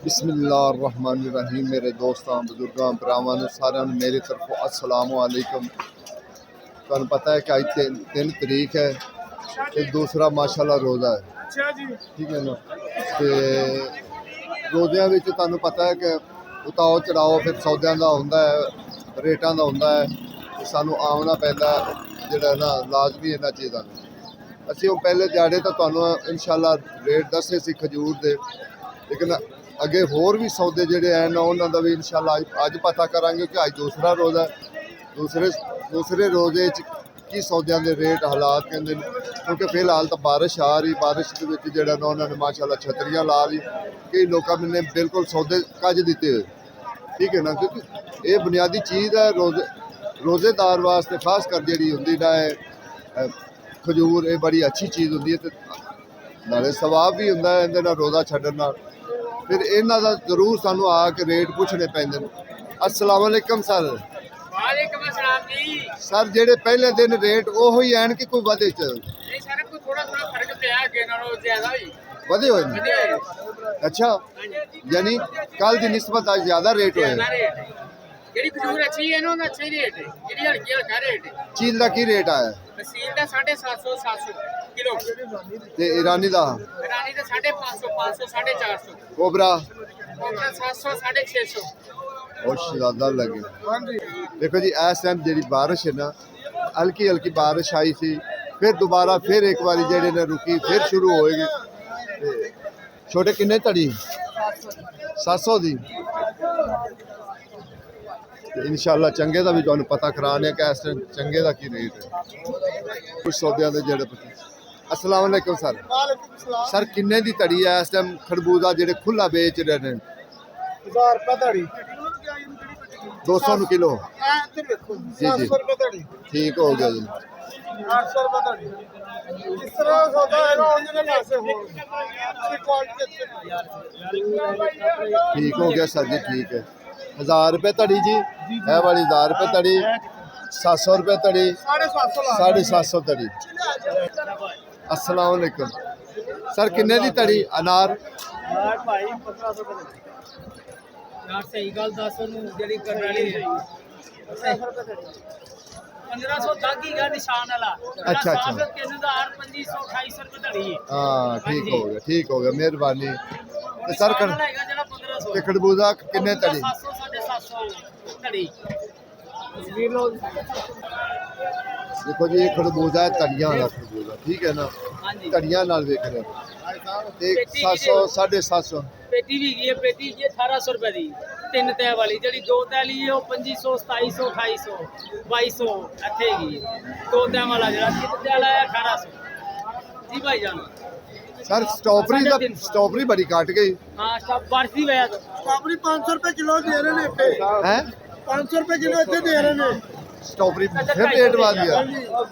बिस्मिल्लाहिर्रहमानिर्रहीम। मेरे दोस्तों बजुर्गों भरावां सारे मेरी तरफों अस्सलाम वालेकुम। तुहानू पता है कि अज 3 तरीक है तो दूसरा माशाल्लाह रोज़ा है, ठीक है ना। तो रोज़ियां विच तुहानू पता है कि उताओ चढ़ाओ फिर सौदियां दा हुंदा है, रेटां दा हुंदा है। सानू आउणा पैंदा जिहड़ा ना लाजमी इन्हां चीज़ां नूं। असीं हुण पहले दिहाड़े तो तुहानू इंशाअल्लाह रेट दस्से सी खजूर दे, लेकिन अगे होर भी सौदे जिहड़े हैं उन्हां दा भी इंशाअल्लाह अज पता करांगे कि अज दूसरा रोज़ा है। दूसरे रोज़े की सौदियां दे रेट हालात कहंदे ने, क्योंकि फिलहाल तो बारिश आ रही, बारिश दे विच जिहड़ा ना उन्होंने माशाअल्लाह छतरियां ला ली, कई लोगों ने बिल्कुल सौदे कज दिते हुए, ठीक है ना। क्योंकि ये बुनियादी चीज़ है रोज़ेदार वास्ते, खास कर जी होंगी ना खजूर, ये बड़ी अच्छी चीज़ होंगी है, नाले सवाब भी होंगे इहदे नाल रोज़ा छड्डण नाल। फिर इन्हां दा जरूर सानू आके रेट पुछने पैंदे ने। अस्सलाम वालेकुम सर। वालेकुम अस्सलाम जी। सर जेडे पहले दिन रेट ओही हैं कि कोई वधे च? नहीं सर, कोई थोड़ा थोड़ा फर्क पिया अगे नालों ज्यादा ही वधे होए ने? अच्छा, यानी कल की निस्बत आज ज्यादा रेट होए? जेडी खजूर अच्छी है ना, अच्छा ही रेट है। जेडी हल्की हल्का रेट है। चील का की रेट आया? तहसील का 750 700 किलो ते ईरानी का? ईरानी का 550 500 450। कोबरा? कोबरा 700 650। बहुत ज्यादा लगे। देखो जी इस टाइम जी बारिश है ना, हल्की हल्की बारिश आई थी, फिर दोबारा फिर एक बार जेडे ने रुकी, फिर शुरू होएगी। छोटे किन्ने धड़ी? 700 दी। इंशाअल्लाह चंगे का भी तुहानू पता कराने कि इस टाइम चंगे का की रेट है कुछ सौदियां दे जेडे। अस्सलाम वालेकुम सर। सर किन्ने दी धड़ी है इस टाइम खरबूजा जेडे खुला बेच रहे हैं? 1000 रुपए धड़ी, 200 किलो जी जी, 700 रुपए धड़ी, ठीक हो गया जी। 800 रुपए धड़ी। इस तरह सौदा है ना, उनके पैसे हो अच्छी क्वालिटी अच्छी। ठीक हो गया सर जी, ठीक है। 1000 रुपये धड़ी जी, है वाली 1000 रुपये धड़ी, 700 रुपये धड़ी, 750 धड़ी। अस्सलाम वालेकुम सर, किन्ने दी धड़ी अनार? भाई 1500 रुपए धड़ी। यार सही गल दस ओनू जेडी करन वाली है। 1500 दागी का निशान वाला। अच्छा अच्छा, 3000 2500 2800 रुपए धड़ी है। हाँ ठीक हो गया, ठीक हो गया, मेहरबानी। ते सर निशान वाला हैगा जेड़ा 1500। ते खरबूजा किन्ने धड़ी? 700 750 धड़ी। देखो जी ये खरबूजा है धड़ियां वाला खरबूजा, ठीक है ना, धड़ियां नाल वेख रहे हो। ते 700 750 पेटी भी गई है, पेटी ये 1800 रुपए दी। 3 तह वाली जेडी 2 तह ली है वो 2500 2700 2800 2200 ਇੱਥੇ ਗਈ। 2 तह वाला जेड़ा 3 तह वाला है 1800 जी भाई जान। सर स्ट्रॉबेरी बड़ी काट गई। हां सब बर्फी वया तो स्ट्रॉबेरी 500 रुपए किलो दे रहे ने इत्थे। हैं 500 रुपए किलो इत्थे दे रहे ने। स्ट्रॉबेरी फिर रेट वा दिया।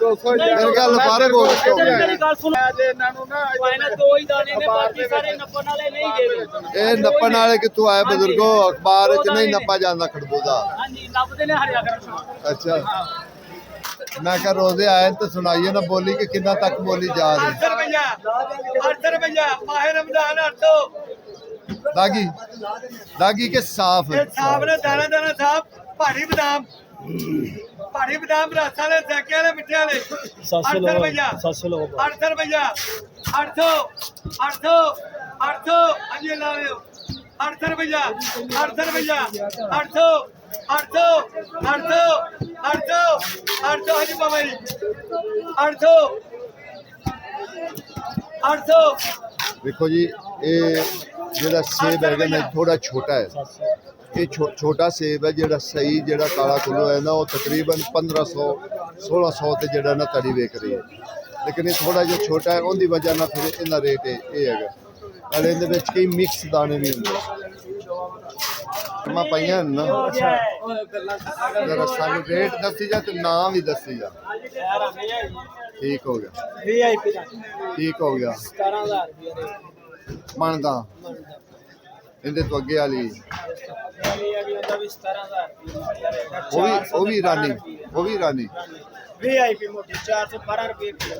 200 मेरे ख्याल फारे बोल स्ट्रॉबेरी मेरी गल सुन दे ਇਹਨਾਂ ਨੂੰ ਨਾ वायना दो ही दाने ने बाकी सारे नपन वाले नहीं देवे। ए नपन वाले कितों आए बुजुर्गो? अखबार च नहीं नपा जाता खरबूजा। हां जी नपदे ने हरिया कर। अच्छा, मैं क्या रोजे आए तो सुनाइए ना बोली कि कितना तक बोली जा रही? 800 रुपया माह रमजान 800 दागी के साफ है। साफ ने दाना दाना साफ भारी बादाम रस वाले सेके वाले मिठे वाले 800 रुपया 800 रुपया 800 अजी ला लो 800 रुपया 800 रुपया 800 हजी बाबा जी 800। देखो जी ये जेड़ा सेब है ना थोड़ा छोटा है, ये छोटा सेब है जेड़ा सही जेड़ा काला कुल्लू है ना वो तकरीबन 1500 1600 ते जेड़ा ना तड़ी वेख रही है, लेकिन ये थोड़ा जो छोटा है उनकी वजह ना फिर इन्ना रेट ये है। नाले इहदे विच कई मिक्स दाने भी होंदे मैं पाइयां ना। जरा सानू रेट दसी जा ते नाम भी दसी जा। ठीक हो गया, वीआईपी ठीक हो गया। 17000 रुपया मन का इहदे तो अगे वाली वो भी रानी वीआईपी मोटी 412 रुपये किलो,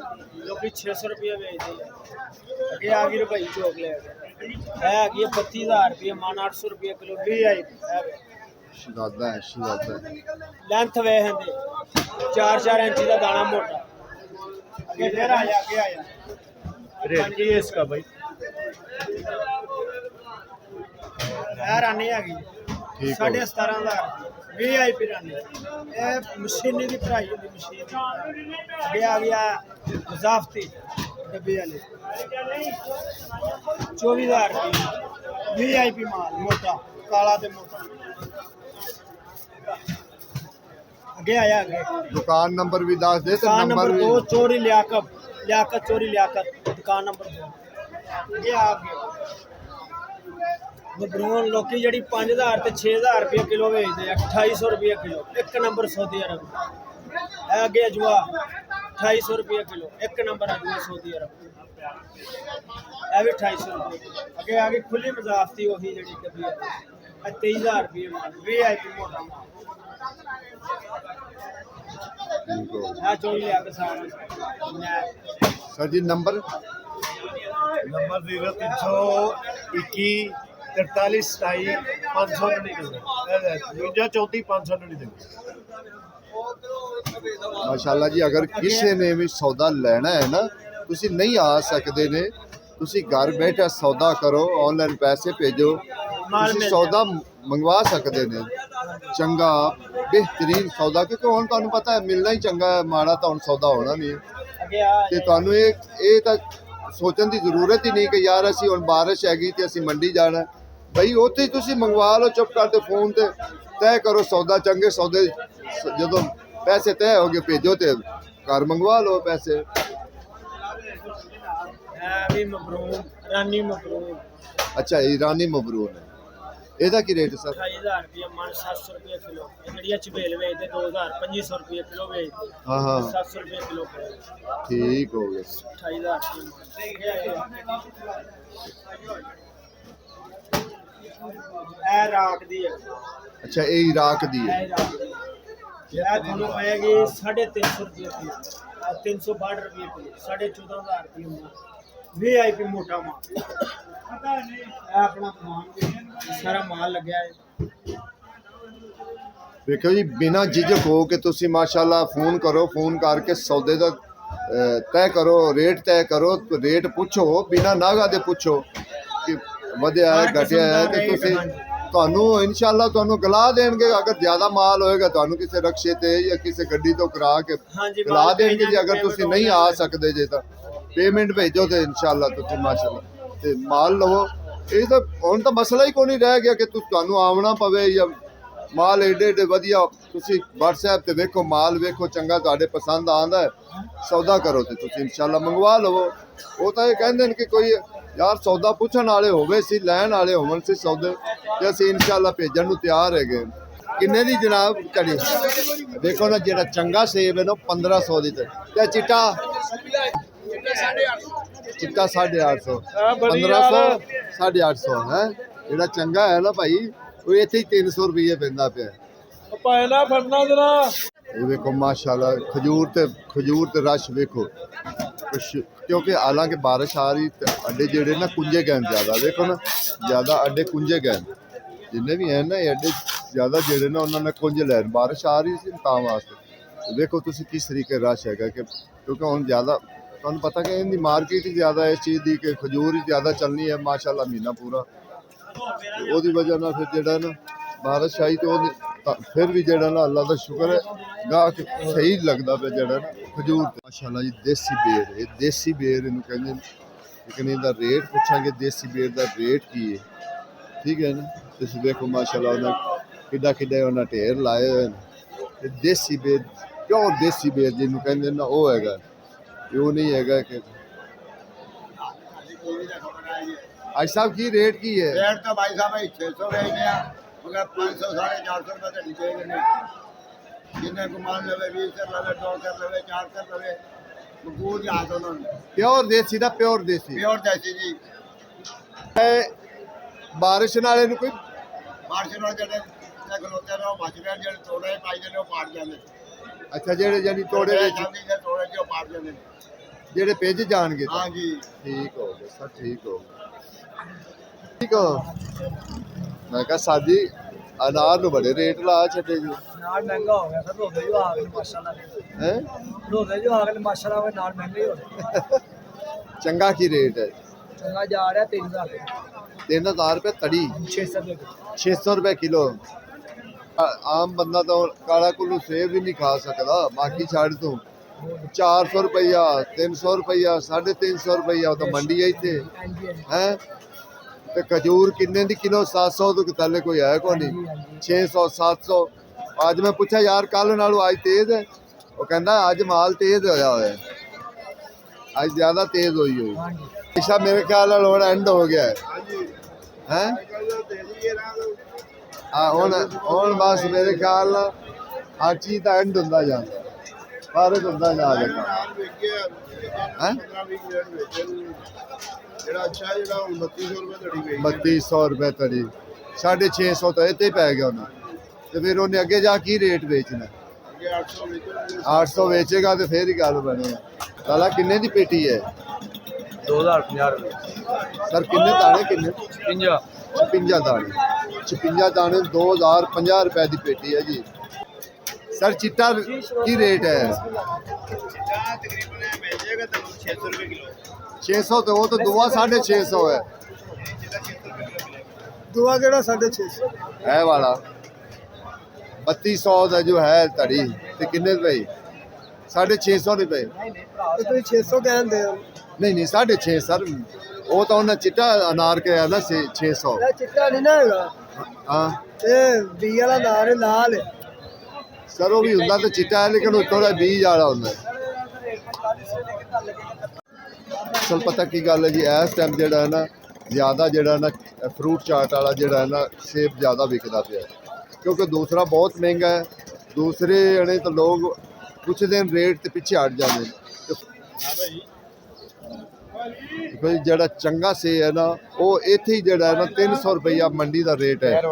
जो कि 600 रुपये बेचती है। आगे आ गई रुपये चौक ले है कि 32,000 रुपये मन 800 रुपये किलो VIP है शहजादा है शहजादा है। लेंथ वे हैं 4-4 इंच का दाना मोटा आगे फिर आया रेट की है इसका भाई? है रानी आ गई ठीक हो 17,500 VIP रानी ये मशीनी की भराई होती मशीन आगे आ गया मुजाफती डब्बे वाले 24,000 रुपये VIP माल मोटा काला ते मोटा आगे आया आगे दुकान नंबर भी दस दे तो दुकान नंबर नंबर भी 2 चोरी लियाकत चोरी लियाकत दुकान नंबर 2 ये आ गया मबरून लोकी जड़ी 5,000 ते 6,000 रुपये किलो बेचते 2800 रुपये किलो एक नंबर सऊदी अरब है आगे अजवा 2800 रुपये किलो एक नंबर अजवा सऊदी अरब है भी 2800 रुपये आगे आगे खुली मजाफती वही जड़ी डब्बी है 23,000 रुपये माल VIP मोटा माल ठीक हो है चोरी लियाकत सारा सर जी नंबर नंबर 0321 43 27 599 34 599। ਮਾਸ਼ਾਅੱਲਾ ਜੀ ਅਗਰ ਕਿਸੇ ਨੇ ਵੀ ਸੌਦਾ ਲੈਣਾ ਹੈ ਨਾ ਤੁਸੀਂ ਨਹੀਂ ਆ ਸਕਦੇ ਨੇ ਤੁਸੀਂ ਘਰ ਬੈਠੇ ਸੌਦਾ ਕਰੋ ਆਨਲਾਈਨ ਪੈਸੇ ਭੇਜੋ ਤੁਸੀਂ ਸੌਦਾ ਮੰਗਵਾ ਸਕਦੇ ਨੇ ਚੰਗਾ ਬਿਹਤਰੀਨ ਸੌਦਾ ਕਿਉਂਕਿ ਹੁਣ ਤੁਹਾਨੂੰ ਪਤਾ ਹੈ ਮਿਲਣਾ ਹੀ ਚੰਗਾ ਹੈ ਮਾੜਾ ਤਾਂ ਹੁਣ ਸੌਦਾ ਹੋਣਾ ਨਹੀਂ आगे आ ਤੇ ਤੁਹਾਨੂੰ ਇਹ ਤਾਂ ਸੋਚਣ ਦੀ ਜ਼ਰੂਰਤ ਹੀ ਨਹੀਂ ਕਿ ਯਾਰ ਅਸੀਂ ਹੁਣ ਬਾਰਿਸ਼ ਹੈਗੀ ਤੇ ਅਸੀਂ ਮੰਡੀ ਜਾਣਾ ਬਈ ਉੱਥੇ ਹੀ ਤੁਸੀਂ ਮੰਗਵਾ ਲਓ ਚੁੱਪ ਕਰਕੇ ਫੋਨ ਤੇ ਤੈਅ ਕਰੋ ਸੌਦਾ ਚੰਗੇ ਸੌਦੇ ਜਦੋਂ ਪੈਸੇ ਤੈਅ ਹੋ ਗਏ ਭੇਜੋ ਤੇ ਘਰ ਮੰਗਵਾ ਲਓ ਪੈਸੇ है भी मबरून रानी मबरून ਅੱਛਾ ਈਰਾਨੀ ਮਬਰੂਰ ਹੈ ਇਹਦਾ ਕੀ ਰੇਟ ਸਰ 28,000 रुपये मन 700 रुपये किलो जड़िया चबेल बेचते 2,000 2500 रुपये किलो बेचते ਹਾਂ ਹਾਂ 700 रुपये किलो ਠੀਕ ਹੋ ਗਿਆ 28,000 है रात दी है ਅੱਛਾ ਇਹ ਇਰਾਕ ਦੀ ਹੈ यह दोनों पाएगी 350 रुपये किलो 362 रुपये किलो 14,500 रुपये VIP मोटा माल अपना सारा माल लग्या है ਵੇਖੋ ਜੀ ਬਿਨਾਂ ਝਿਜਕ ਹੋ ਕੇ ਤੁਸੀਂ ਮਾਸ਼ਾਅੱਲਾ ਫੋਨ ਕਰੋ ਫੋਨ ਕਰਕੇ ਸੌਦੇ ਦਾ ਤੈਅ ਕਰੋ ਰੇਟ ਤੈਅ ਕਰੋ ਰੇਟ ਪੁੱਛੋ ਬਿਨਾਂ ਨਾਗਾ ਦੇ ਪੁੱਛੋ ਕਿ ਵਧਿਆ ਹੈ ਘਟਿਆ ਹੈ ਤੇ ਤੁਸੀਂ ਤੁਹਾਨੂੰ ਇਨਸ਼ਾਅੱਲਾ ਤੁਹਾਨੂੰ ਗਲਾ ਦੇਣਗੇ ਅਗਰ ਜ਼ਿਆਦਾ ਮਾਲ ਹੋਏਗਾ ਤੁਹਾਨੂੰ ਕਿਸੇ ਰਕਸ਼ੇ ਤੇ ਜਾਂ ਕਿਸੇ ਗੱਡੀ ਤੋਂ ਕਰਾ ਕੇ ਹਾਂਜੀ, ਗਲਾ ਮਾਲ ਦੇਣਗੇ ਜੇ ਅਗਰ payment ਤੁਸੀਂ ਨਹੀਂ ਆ ਸਕਦੇ ਜੇ ਤਾਂ ਪੇਮੈਂਟ ਭੇਜੋ ਤੇ ਇਨਸ਼ਾਅੱਲਾ ਤੁਸੀਂ ਮਾਸ਼ਾਅੱਲਾ ਤੇ ਮਾਲ ਲਵੋ ਇਹ ਤਾਂ ਹੁਣ ਤਾਂ ਮਸਲਾ ਹੀ ਕੋਈ ਨਹੀਂ ਰਹਿ ਗਿਆ ਕਿ ਤੁਹਾਨੂੰ ਆਉਣਾ ਪਵੇ ਜਾਂ ਮਾਲ ਏਡੇ ਵਧੀਆ ਤੁਸੀਂ WhatsApp ਤੇ ਵੇਖੋ ਮਾਲ ਵੇਖੋ ਚੰਗਾ ਤੁਹਾਡੇ ਪਸੰਦ ਆਉਂਦਾ ਹੈ ਸੌਦਾ ਕਰੋ ਤੇ ਤੁਸੀਂ ਇਨਸ਼ਾਅੱਲਾ ਮੰਗਵਾ ਲਵੋ ਉਹ ਤਾਂ ਇਹ ਕਹਿੰਦੇ ਨੇ ਕਿ ਕੋਈ ਯਾਰ ਸੌਦਾ ਪੁੱਛਣ ਵਾਲੇ ਹੋਵੇ ਸੀ ਲੈਣ ਵਾਲੇ ਹੋਵਣ ਸੀ ਸੌਦੇ ਤੇ ਅਸੀਂ ਇਨਸ਼ਾਅੱਲਾ ਭੇਜਣ ਨੂੰ ਤਿਆਰ ਹੈਗੇ ਕਿੰਨੇ ਦੀ ਜਨਾਬ ਕੜੀ ਦੇਖੋ ਨਾ ਜਿਹੜਾ ਚੰਗਾ ਸੇਬ ਹੈ ਨਾ 1500 ਦੀ ਤੇ ਚਿੱਟਾ 850 1500 850 ਹੈ ਜਿਹੜਾ ਚੰਗਾ ਹੈ ਨਾ ਭਾਈ ਉਹ ਇੱਥੇ ਹੀ 300 ਰੁਪਏ ਪੈਂਦਾ ਪਿਆ ਪਾਇਨਾ ਫੜਨਾ ਜਰਾ ਇਹ ਵੇਖੋ ਮਾਸ਼ਾਅੱਲਾ ਖਜੂਰ ਤੇ ਰਸ਼ ਵੇਖੋ ਕਿਉਂਕਿ ਹਾਲਾਂਕਿ ਬਾਰਿਸ਼ ਆ ਰਹੀ ਤੇ ਅੱਡੇ ਜਿਹੜੇ ਨਾ ਕੁੰਜੇ ਗਏ ਜ਼ਿਆਦਾ ਵੇਖੋ ਨਾ ਜ਼ਿਆਦਾ ਅੱਡੇ ਕੁੰਜੇ ਗਏ ਜਿੰਨੇ ਵੀ ਹਨ ਨਾ ਇਹ ਅੱਡੇ ਜ਼ਿਆਦਾ ਜਿਹੜੇ ਨਾ ਉਹਨਾਂ ਨੇ ਕੁੰਜ ਲੈਣ ਬਾਰਿਸ਼ ਆ ਰਹੀ ਸੀ ਤਾਂ ਵਾਸਤੇ ਵੇਖੋ ਤੁਸੀਂ ਕਿਸ ਤਰੀਕੇ ਰਸ਼ ਹੈਗਾ ਕਿ ਕਿਉਂਕਿ ਹੁਣ ਜ਼ਿਆਦਾ ਤੁਹਾਨੂੰ ਪਤਾ ਕਿ ਇਹਦੀ ਮਾਰਕੀਟ ਹੀ ਜ਼ਿਆਦਾ ਇਸ ਚੀਜ਼ ਦੀ ਕਿ ਖਜੂਰ ਹੀ ਜ਼ਿਆਦਾ ਚੱਲਣੀ ਹੈ ਮਾਸ਼ਾਅੱਲਾ ਮਹੀਨਾ ਪੂਰਾ ਤੇ ਉਹਦੀ ਵਜ੍ਹਾ ਨਾਲ ਫਿਰ ਜਿਹੜਾ ਨਾ ਬਾਰਿਸ਼ ਆਈ ਤੇ ਉਹਦੀ ਫਿਰ ਵੀ ਜਿਹੜਾ ਨਾ ਅੱਲਾ ਦਾ ਸ਼ੁਕਰ ਹੈ ਗਾਹਕ ਸਹੀ ਲੱਗਦਾ ਪਿਆ ਜਿਹੜਾ ਨਾ ਖਜੂਰ ਮਾਸ਼ਾਅੱਲਾ ਜੀ ਦੇਸੀ ਬੇਰ ਇਹ ਦੇਸੀ ਬੇਰ ਇਹਨੂੰ ਕਹਿੰਦੇ ਨੇ ਲੇਕਿਨ ਇਹਦਾ ਰੇਟ ਪੁੱਛਾਂਗੇ ਦੇਸੀ ਬੇਰ ਦਾ ਰੇਟ ਕੀ ਹੈ ਠੀਕ ਹੈ ਨਾ ਤੁਸੀਂ ਵੇਖੋ ਮਾਸ਼ਾਅੱਲਾ ਉਹਨਾਂ ਕਿੱਡਾ ਉਹਨਾਂ ਢੇਰ ਲਾਏ ਹੋਏ ਨੇ ਤੇ ਦੇਸੀ ਬੇਰ ਪਿਓਰ ਦੇਸੀ ਬੇਰ ਜਿਹਨੂੰ ਕਹਿੰਦੇ ਨਾ ਉਹ ਹੈਗਾ ਉਹ ਨਹੀਂ ਹੈਗਾ ਕਿ आज साहब की रेट की है रेट तो भाई साहब 600 रह गया मगर 500 450 रुपये तो नीचे नहीं जिन्हें को मान लेवे 20 कर लेवे 2 कर लेवे 4 कर लेवे मकबूल के हाथ उन्होंने प्योर देसी दा प्योर देसी प्योर जैसी जी बारिश नाले नु कोई बारिश ਨਾਲ ਜਿਹੜੇ ਖਲੋਤੇ ਨੇ ਉਹ ਮੱਛਰਾਂ ਜਿਹੜੇ ਤੋੜੇ ਪਾਈ ਜਾਂਦੇ ਉਹ ਪਾੜ ਜਾਂਦੇ ਅੱਛਾ ਜਿਹੜੇ ਜਾਨੀ ਤੋੜੇ ਵਿੱਚ ਜਾਂਦੇ ਤੋੜੇ ਜੋ ਪਾੜ ਜਾਂਦੇ ਜਿਹੜੇ ਭਿੱਜ ਜਾਣਗੇ ਹਾਂ ਜੀ ਠੀਕ ਹੋ ਗਿਆ ਸਰ ਠੀਕ ਹੋ ਗਿਆ ਠੀਕ ਹੋ ਮੈਂ ਕਿਹਾ ਸਾਡੀ ਅਨਾਰ ਨੂੰ ਬੜੇ ਰੇਟ ਲਾ ਛੱਡੇ ਜੀ ਨਾਲ ਮਹਿੰਗਾ ਹੋ ਗਿਆ ਸਰ ਰੋਦੇ ਜੋ ਆ ਗਏ ਮਾਸ਼ਾਅੱਲਾ ਹੈ ਰੋਦੇ ਜੋ ਆ ਗਏ ਮਾਸ਼ਾਅੱਲਾ ਵੇ ਨਾਲ ਮਹਿੰਗੇ ਹੋ ਗਏ ਚੰਗਾ ਕੀ ਰੇਟ ਹੈ ਚੰਗਾ ਜਾ ਰਿਹਾ 3000 3000 ਰੁਪਏ ਤੜੀ 600 ਦੇ 600 ਰੁਪਏ ਕਿਲੋ ਆਮ ਬੰਦਾ ਤਾਂ ਕਾਲਾ ਕੁੱਲੂ ਸੇਬ ਵੀ ਨਹੀਂ ਖਾ ਸਕਦਾ ਬਾਕੀ ਛੱਡ ਤੂੰ 400 ਰੁਪਈਆ 300 ਰੁਪਈਆ 350 ਰੁਪਈਆ ਉਹ ਤਾਂ ਮੰਡੀ ਹੈ ਇੱਥੇ ਹਾਂਜੀ ਹਾਂਜੀ ਹੈ ਤੇ ਖਜੂਰ ਕਿੰਨੇ ਦੀ ਕਿਲੋ 700 ਤੋਂ ਥੱਲੇ ਕੋਈ ਹੈ ਕੋਈ ਨਹੀਂ 600 700 ਅੱਜ ਮੈਂ ਪੁੱਛਿਆ ਯਾਰ ਕੱਲ ਨਾਲੋਂ ਅੱਜ ਤੇਜ਼ ਹੈ ਉਹ ਕਹਿੰਦਾ ਅੱਜ ਮਾਲ ਤੇਜ਼ ਹੋਇਆ ਹੋਇਆ ਅੱਜ ਜ਼ਿਆਦਾ ਤੇਜ਼ ਹੋਈ ਹਾਂਜੀ ਪਿਛਾ ਮੇਰੇ ਖਿਆਲ ਨਾਲ ਹੁਣ ਐਂਡ ਹੋ ਗਿਆ ਹੈ ਹੁਣ ਬਸ ਮੇਰੇ ਖਿਆਲ ਨਾਲ ਹਰ ਚੀਜ਼ ਦਾ ਐਂਡ ਹੁੰਦਾ ਜਾਂਦਾ ਫਰਕ ਹੁੰਦਾ ਜਾ ਰਿਹਾ ਹੈ ਜਿਹੜਾ ਅੱਛਾ ਜਿਹੜਾ ਹੁਣ 3200 ਰੁਪਏ ਧੜੀ ਵੇਚੀ 3200 ਰੁਪਏ ਤੜੀ 650 ਤਾਂ ਇੱਥੇ ਹੀ ਪੈ ਗਿਆ ਉਹਨੂੰ ਤੇ ਫਿਰ ਉਹਨੇ ਅੱਗੇ ਜਾ ਕੀ ਰੇਟ ਵੇਚਣਾ ਅੱਗੇ 800 ਵੇਚੋ 800 ਵੇਚੇਗਾ ਤੇ ਫੇਰ ਹੀ ਗੱਲ ਬਣੇਗਾ ਸਾਲਾ ਕਿੰਨੇ ਦੀ ਪੇਟੀ ਹੈ 2050 ਰੁਪਏ ਸਰ ਕਿੰਨੇ ਦਾਣੇ ਕਿੰਨੇ 50 56 ਦਾਣੇ 56 ਦਾਣੇ 2050 ਰੁਪਏ ਦੀ ਪੇਟੀ ਹੈ ਜੀ ਸਰ ਚਿੱਟਾ ਕੀ ਰੇਟ ਹੈ ਤਕਰੀਬਨ ਮਿਲ ਜਾਏਗਾ ਤੁਹਾਨੂੰ 600 ਰੁਪਏ ਕਿਲੋ 600 ਤੇ ਉਹ ਤਾਂ ਦੁਆ 650 ਹੈ ਦੁਆ ਕਿਹੜਾ 650 ਇਹ ਵਾਲਾ 3200 ਦਾ ਜੋ ਹੈ ਧੜੀ ਤੇ ਕਿੰਨੇ ਰੁਪਏ 650 ਰੁਪਏ ਤੇ ਤੁਸੀਂ 600 ਕਹਿੰਦੇ ਹੋ ਨਹੀਂ 650 ਸਰ ਉਹ ਤਾਂ ਉਹਨਾਂ ਚਿੱਟਾ ਅਨਾਰ ਕੇ ਆ ਨਾ 600 ਇਹ ਚਿੱਟਾ ਨਹੀਂ ਨਾ ਹੈਗਾ ਹਾਂ ਇਹ ਬੀ ਵਾਲਾ ਨਾਰ ਹੈ, ਲਾਲ ਹੈ ਸਰ ਉਹ ਵੀ ਹੁੰਦਾ ਤੇ ਚਿੱਟਾ ਹੈ ਲੇਕਿਨ ਉੱਤੋਂ ਦਾ ਬੀਜ ਵਾਲਾ ਹੁੰਦਾ ਅਸਲ ਪਤਾ ਕੀ ਗੱਲ ਹੈ ਜੀ ਇਸ ਟਾਈਮ ਜਿਹੜਾ ਹੈ ਨਾ ਜ਼ਿਆਦਾ ਜਿਹੜਾ ਨਾ ਫਰੂਟ ਚਾਟ ਵਾਲਾ ਜਿਹੜਾ ਹੈ ਨਾ ਸੇਬ ਜ਼ਿਆਦਾ ਵਿਕਦਾ ਪਿਆ ਕਿਉਂਕਿ ਦੂਸਰਾ ਬਹੁਤ ਮਹਿੰਗਾ ਹੈ ਦੂਸਰੇ ਅਣੇ ਤਾਂ ਲੋਕ ਕੁਛ ਦਿਨ ਰੇਟ ਤੇ ਪਿੱਛੇ ਹਟ ਜਾਂਦੇ ਨੇ ਕੋਈ ਜਿਹੜਾ ਚੰਗਾ ਸੇ ਹੈ ਨਾ ਉਹ ਇੱਥੇ ਹੀ ਜਿਹੜਾ ਹੈ ਨਾ 300 ਰੁਪਈਆ ਮੰਡੀ ਦਾ ਰੇਟ ਹੈ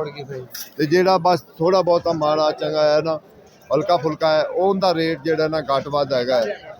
ਤੇ ਜਿਹੜਾ ਬਸ ਥੋੜਾ ਬਹੁਤਾ ਮਾੜਾ ਚੰਗਾ ਹੈ ਨਾ ਹਲਕਾ ਫੁਲਕਾ ਹੈ ਉਹਦਾ ਰੇਟ ਜਿਹੜਾ ਨਾ ਘੱਟ ਵੱਧ ਹੈਗਾ ਹੈ